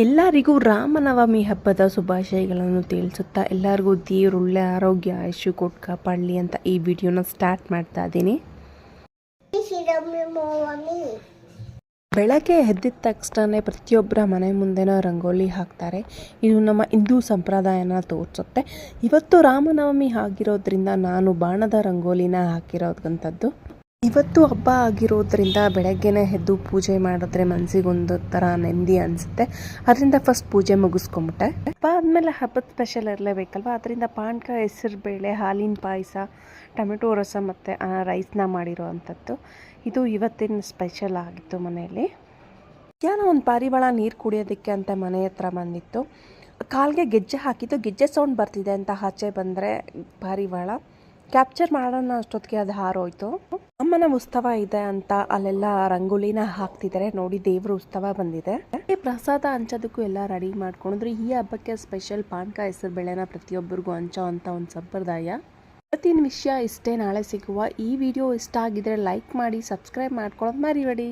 ಎಲ್ಲರಿಗೂ ರಾಮನವಮಿ ಹಬ್ಬದ ಶುಭಾಶಯಗಳನ್ನು ತಿಳಿಸುತ್ತಾ ಎಲ್ಲರಿಗೂ ದೇವರು ಒಳ್ಳೆ ಆರೋಗ್ಯ ಆಯುಷ್ಯ ಕೊಟ್ಟು ಕಾಪಾಡಲಿ ಅಂತ ಈ ವಿಡಿಯೋನ ಸ್ಟಾರ್ಟ್ ಮಾಡ್ತಾ ಇದ್ದೀನಿ. ಬೆಳಗ್ಗೆ ಎದ್ದಿದ ತಕ್ಷಣ ಪ್ರತಿಯೊಬ್ಬರ ಮನೆ ಮುಂದೆನೂ ರಂಗೋಲಿ ಹಾಕ್ತಾರೆ. ಇದು ನಮ್ಮ ಹಿಂದೂ ಸಂಪ್ರದಾಯನ ತೋರಿಸುತ್ತೆ. ಇವತ್ತು ರಾಮನವಮಿ ಆಗಿರೋದ್ರಿಂದ ನಾನು ಬಾಣದ ರಂಗೋಲಿನ ಹಾಕಿರೋದಂಥದ್ದು. ಇವತ್ತು ಹಬ್ಬ ಆಗಿರೋದ್ರಿಂದ ಬೆಳಗ್ಗೆನೇ ಎದ್ದು ಪೂಜೆ ಮಾಡಿದ್ರೆ ಮನಸ್ಸಿಗೊಂದು ಥರ ನೆಮ್ಮದಿ ಅನಿಸುತ್ತೆ. ಅದರಿಂದ ಫಸ್ಟ್ ಪೂಜೆ ಮುಗಿಸ್ಕೊಂಬಿಟ್ಟೆ. ಹಬ್ಬ ಆದಮೇಲೆ ಹಬ್ಬದ ಸ್ಪೆಷಲ್ ಇರಲೇಬೇಕಲ್ವ, ಅದರಿಂದ ಪಾನಕ, ಹೆಸರುಬೇಳೆ, ಹಾಲಿನ ಪಾಯಸ, ಟೊಮೆಟೊ ರಸ ಮತ್ತು ರೈಸ್ನ ಮಾಡಿರೋ ಅಂಥದ್ದು. ಇದು ಇವತ್ತಿನ ಸ್ಪೆಷಲ್ ಆಗಿತ್ತು ಮನೆಯಲ್ಲಿ. ಮಧ್ಯಾಹ್ನ ಒಂದು ಪಾರಿವಾಳ ನೀರು ಕುಡಿಯೋದಕ್ಕೆ ಅಂತ ಮನೆ ಹತ್ರ ಬಂದಿತ್ತು. ಕಾಲಿಗೆ ಗೆಜ್ಜೆ ಹಾಕಿದ್ದು, ಗೆಜ್ಜೆ ಸೌಂಡ್ ಬರ್ತಿದೆ ಅಂತ ಆಚೆ ಬಂದರೆ ಪಾರಿವಾಳ ಕ್ಯಾಪ್ಚರ್ ಮಾಡೋಣ ಅಷ್ಟೊತ್ತಿಗೆ ಅದು ಹಾರೋಯ್ತು. ಅಮ್ಮನ ಉತ್ಸವ ಇದೆ ಅಂತ ಅಲ್ಲೆಲ್ಲ ರಂಗೋಲಿನ ಹಾಕ್ತಿದ್ದಾರೆ. ನೋಡಿ, ದೇವ್ರ ಉತ್ಸವ ಬಂದಿದೆ. ಪ್ರಸಾದ ಹಂಚೋದಕ್ಕೂ ಎಲ್ಲ ರೆಡಿ ಮಾಡ್ಕೊಂಡಿದ್ರು. ಈ ಹಬ್ಬಕ್ಕೆ ಸ್ಪೆಷಲ್ ಪಾನಕ, ಹೆಸರು ಬೇಳೆನ ಪ್ರತಿಯೊಬ್ಬರಿಗೂ ಹಂಚೋ ಅಂತ ಒಂದು ಸಂಪ್ರದಾಯ. ಇವತ್ತಿನ ವಿಷಯ ಇಷ್ಟೇ. ನಾಳೆ ಸಿಗುವ. ಈ ವಿಡಿಯೋ ಇಷ್ಟ ಆಗಿದ್ರೆ ಲೈಕ್ ಮಾಡಿ, ಸಬ್ಸ್ಕ್ರೈಬ್ ಮಾಡ್ಕೊಳ್ಳೋದು ಮರಿಬೇಡಿ.